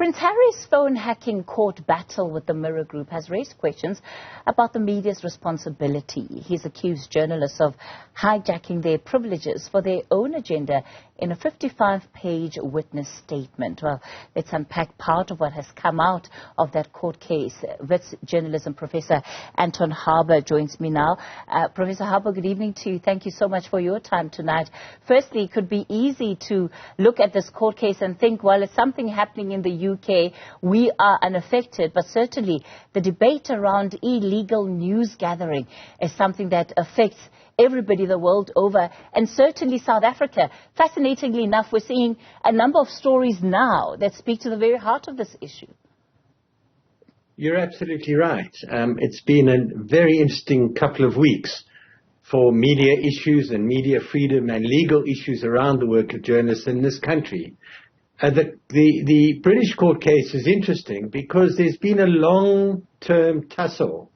Prince Harry's phone hacking court battle with the Mirror Group has raised questions about the media's responsibility. He's accused journalists of hijacking their privileges for their own agenda in a 55-page witness statement. Well, let's unpack part of what has come out of that court case. Wits journalism professor Anton Harber joins me now. Professor Harber, good evening to you. Thank you so much for your time tonight. Firstly, it could be easy to look at this court case and think, well, it's something happening in the UK, we are unaffected, but certainly the debate around illegal news gathering is something that affects everybody the world over, and certainly South Africa. Fascinatingly enough, we're seeing a number of stories now that speak to the very heart of this issue. You're absolutely right. It's been a very interesting couple of weeks for media issues and media freedom and legal issues around the work of journalists in this country. The British court case is interesting because there's been a long-term tussle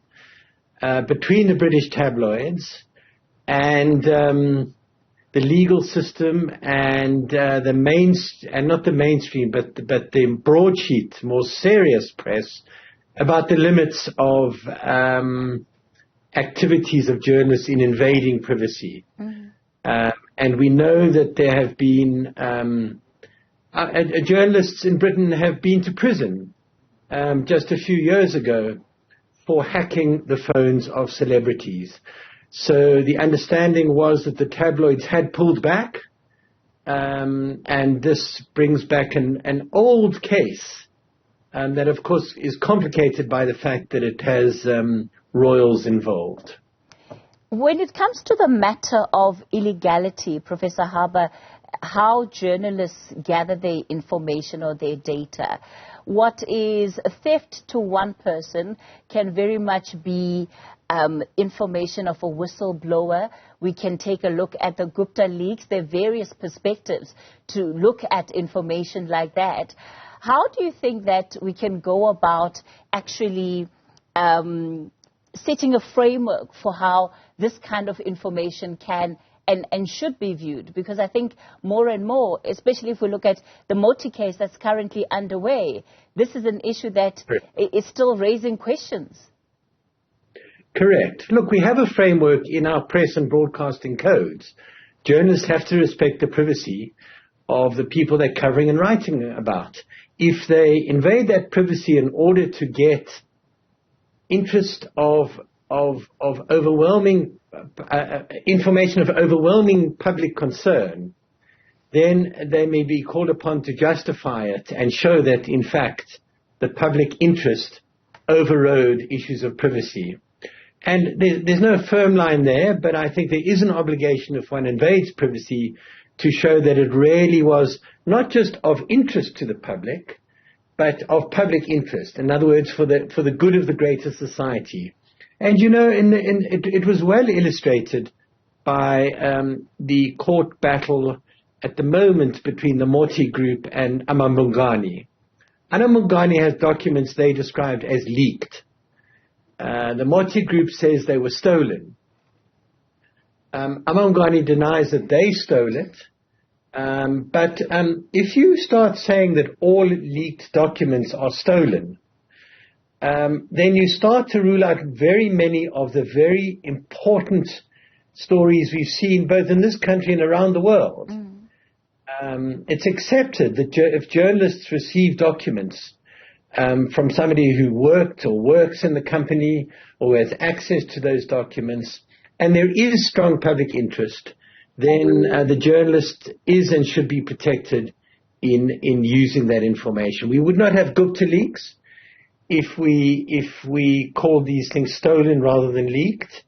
between the British tabloids and the legal system and not the mainstream, but the broadsheet, more serious press about the limits of activities of journalists in invading privacy. And we know that there have been journalists in Britain have been to prison just a few years ago for hacking the phones of celebrities. So the understanding was that the tabloids had pulled back, and this brings back an old case that, of course, is complicated by the fact that it has royals involved. When it comes to the matter of illegality, Professor Harber, how journalists gather their information or their data, what is theft to one person can very much be information of a whistleblower. We can take a look at the Gupta leaks. There are various perspectives to look at information like that. How do you think that we can go about actually setting a framework for how this kind of information can and should be viewed? Because I think more and more, especially if we look at the Moti case that's currently underway, this is an issue that is still raising questions. Correct. Look, we have a framework in our press and broadcasting codes. Journalists have to respect the privacy of the people they're covering and writing about. If they invade that privacy in order to get interest of overwhelming information of overwhelming public concern, then they may be called upon to justify it and show that, in fact, the public interest overrode issues of privacy. And there's no firm line there, but I think there is an obligation if one invades privacy to show that it really was not just of interest to the public, but of public interest. In other words, for the good of the greater society. And, you know, it was well illustrated by the court battle at the moment between the Moti group and Amambungani. Amambungani has documents they described as leaked. The Moti group says they were stolen. Amambungani denies that they stole it. But if you start saying that all leaked documents are stolen, then you start to rule out very many of the very important stories we've seen both in this country and around the world. It's accepted that if journalists receive documents from somebody who worked or works in the company or has access to those documents, and there is strong public interest, then the journalist is and should be protected in using that information. We would not have Gupta leaks if we called these things stolen rather than leaked.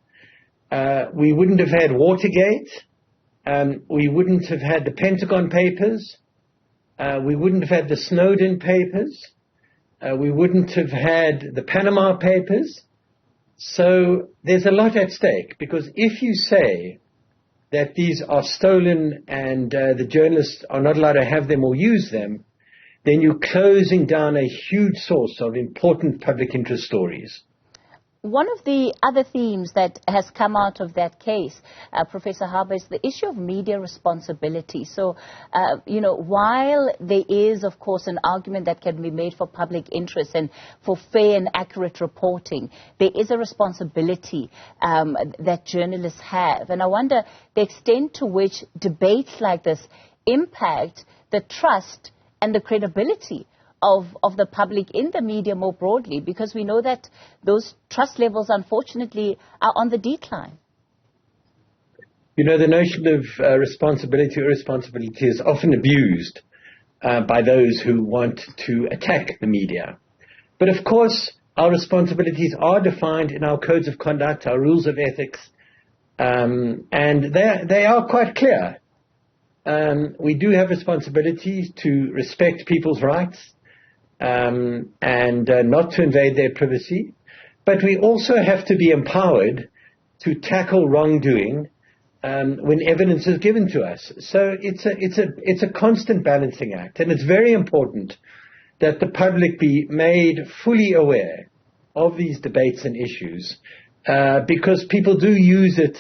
We wouldn't have had Watergate. We wouldn't have had the Pentagon Papers. We wouldn't have had the Snowden Papers. We wouldn't have had the Panama Papers. So there's a lot at stake, because if you say that these are stolen and the journalists are not allowed to have them or use them, then you're closing down a huge source of important public interest stories. One of the other themes that has come out of that case, Professor Harber, is the issue of media responsibility. So, while there is, of course, an argument that can be made for public interest and for fair and accurate reporting, there is a responsibility that journalists have. And I wonder the extent to which debates like this impact the trust and the credibility of the public in the media more broadly, because we know that those trust levels, unfortunately, are on the decline. The notion of responsibility or irresponsibility is often abused by those who want to attack the media. But of course, our responsibilities are defined in our codes of conduct, our rules of ethics, and they are quite clear. We do have responsibilities to respect people's rights, and not to invade their privacy, but we also have to be empowered to tackle wrongdoing when evidence is given to us. So it's a constant balancing act, and it's very important that the public be made fully aware of these debates and issues, because people do use it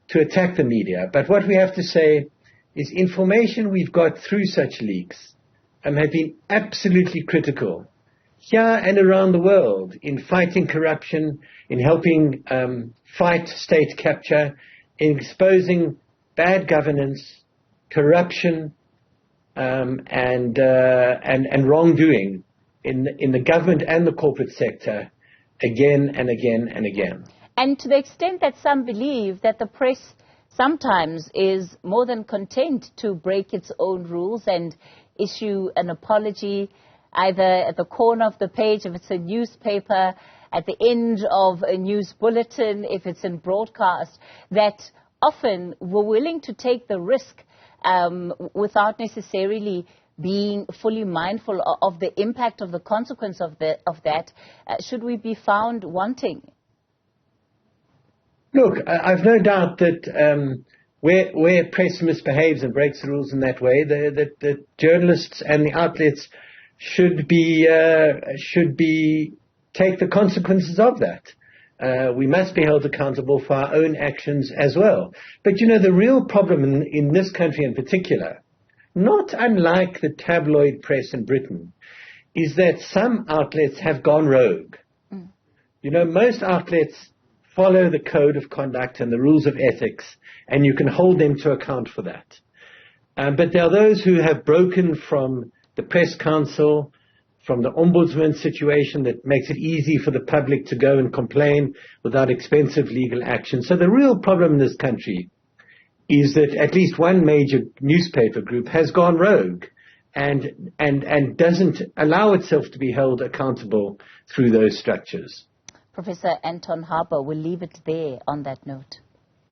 to attack the media. But what we have to say is information we've got through such leaks have been absolutely critical here and around the world in fighting corruption, in helping fight state capture, in exposing bad governance, corruption, and wrongdoing in the government and the corporate sector again and again and again. And to the extent that some believe that the press sometimes is more than content to break its own rules and issue an apology either at the corner of the page if it's a newspaper, at the end of a news bulletin if it's in broadcast, that often we're willing to take the risk without necessarily being fully mindful of the impact of the consequence of that, should we be found wanting? Look, I've no doubt that where press misbehaves and breaks the rules in that way, the journalists and the outlets should take the consequences of that. We must be held accountable for our own actions as well. But the real problem in this country in particular, not unlike the tabloid press in Britain, is that some outlets have gone rogue. Most outlets follow the code of conduct and the rules of ethics, and you can hold them to account for that. But there are those who have broken from the press council, from the ombudsman situation that makes it easy for the public to go and complain without expensive legal action. So the real problem in this country is that at least one major newspaper group has gone rogue and doesn't allow itself to be held accountable through those structures. Professor Anton Harber, we'll leave it there on that note.